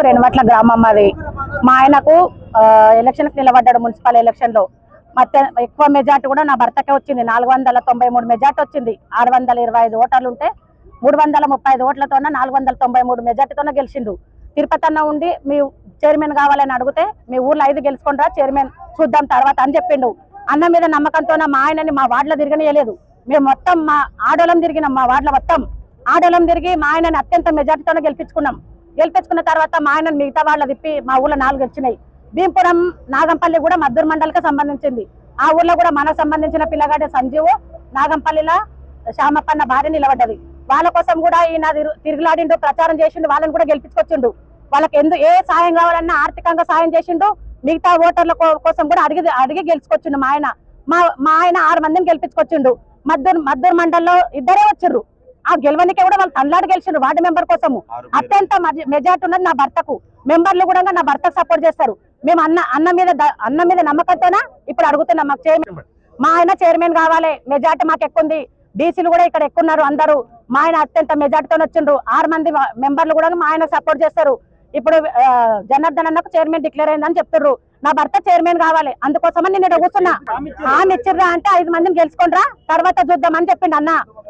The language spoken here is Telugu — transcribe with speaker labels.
Speaker 1: రెనవట్ల గ్రామం అది. మా ఆయనకు ఎలక్షన్కి నిలబడ్డాడు మున్సిపల్ ఎలక్షన్లో. ಮತ್ತೆ ఎక్కువ మెజార్టీ కూడా నా భర్తకే వచ్చింది. 493 మెజార్టీ వచ్చింది. 625 ఓటర్లు ఉంటే 335 ఓట్లతోన 493 మెజార్టీతోనే గెలిచిండు. తిరుపతి అన్న ఉండి మీ చైర్మన్ కావాలని అడిగితే మీ ఊర్లో 5 గెలుచుకుంటారా చైర్మన్ చూద్దాం తర్వాత అని చెప్పిండు. అన్న మీద నమ్మకంతో మా ఆయనని మా వార్డులో తిరగనియలేదు. మేము మొత్తం మా ఆడోళం తిరిగినాం. మా వార్డులో మొత్తం ఆడోళం తిరిగి మా ఆయనని అత్యంత మెజార్టీతోనే గెలిపించుకున్నాం. గెలిపించుకున్న తర్వాత మా ఆయనను మిగతా వాళ్ళ తిప్పి మా ఊళ్ళో 4 వచ్చినాయి. భీంపురం నాగంపల్లి కూడా మద్దూరు మండలికి సంబంధించింది. ఆ ఊర్లో కూడా మనకు సంబంధించిన పిల్లగాడి సంజీవు నాగంపల్లిలో శ్యామప్పన్న భార్య నిలబడ్డది. వాళ్ళ కోసం కూడా ఈయన తిరుగులాడిండు, ప్రచారం చేసిండు, వాళ్ళని కూడా గెలిపించుకొచ్చిండు. వాళ్ళకి ఏ సాయం కావాలన్నా ఆర్థికంగా సాయం చేసిండు. మిగతా ఓటర్ల కోసం కూడా అడిగి గెలుచుకొచ్చిండు. మా ఆయన 6 మందిని గెలిపించుకొచ్చిండు. మద్దూరు మండలంలో 2 వచ్చిర్రు. ఆ గెలవనికే కూడా వాళ్ళు తనలాడి గెలిచిండ్రు వార్డు మెంబర్ కోసము. అత్యంత మెజార్టీ ఉన్నది నా భర్తకు. మెంబర్లు కూడా నా భర్తకు సపోర్ట్ చేస్తారు. మేము అన్న మీద నమ్మకంతోనే ఇప్పుడు అడుగుతున్నాం. మాకు చైర్మన్, మా ఆయన చైర్మన్ కావాలి. మెజార్టీ మాకు ఎక్కువ. డీసీలు కూడా ఇక్కడ ఎక్కున్నారు అందరూ. మా ఆయన అత్యంత మెజార్టీతో వచ్చిండ్రు. 6 మంది మెంబర్లు కూడా మా ఆయన సపోర్ట్ చేస్తారు. ఇప్పుడు జనార్దన్ అన్నకు చైర్మన్ డిక్లేర్ అయిందని చెప్తున్నారు. నా భర్త చైర్మన్ కావాలి. అందుకోసమని నేను కూర్చున్నా. హామీ ఇచ్చిర్రా అంటే 5 మందిని గెలుచుకోండిరా తర్వాత చూద్దామని చెప్పిండు అన్న.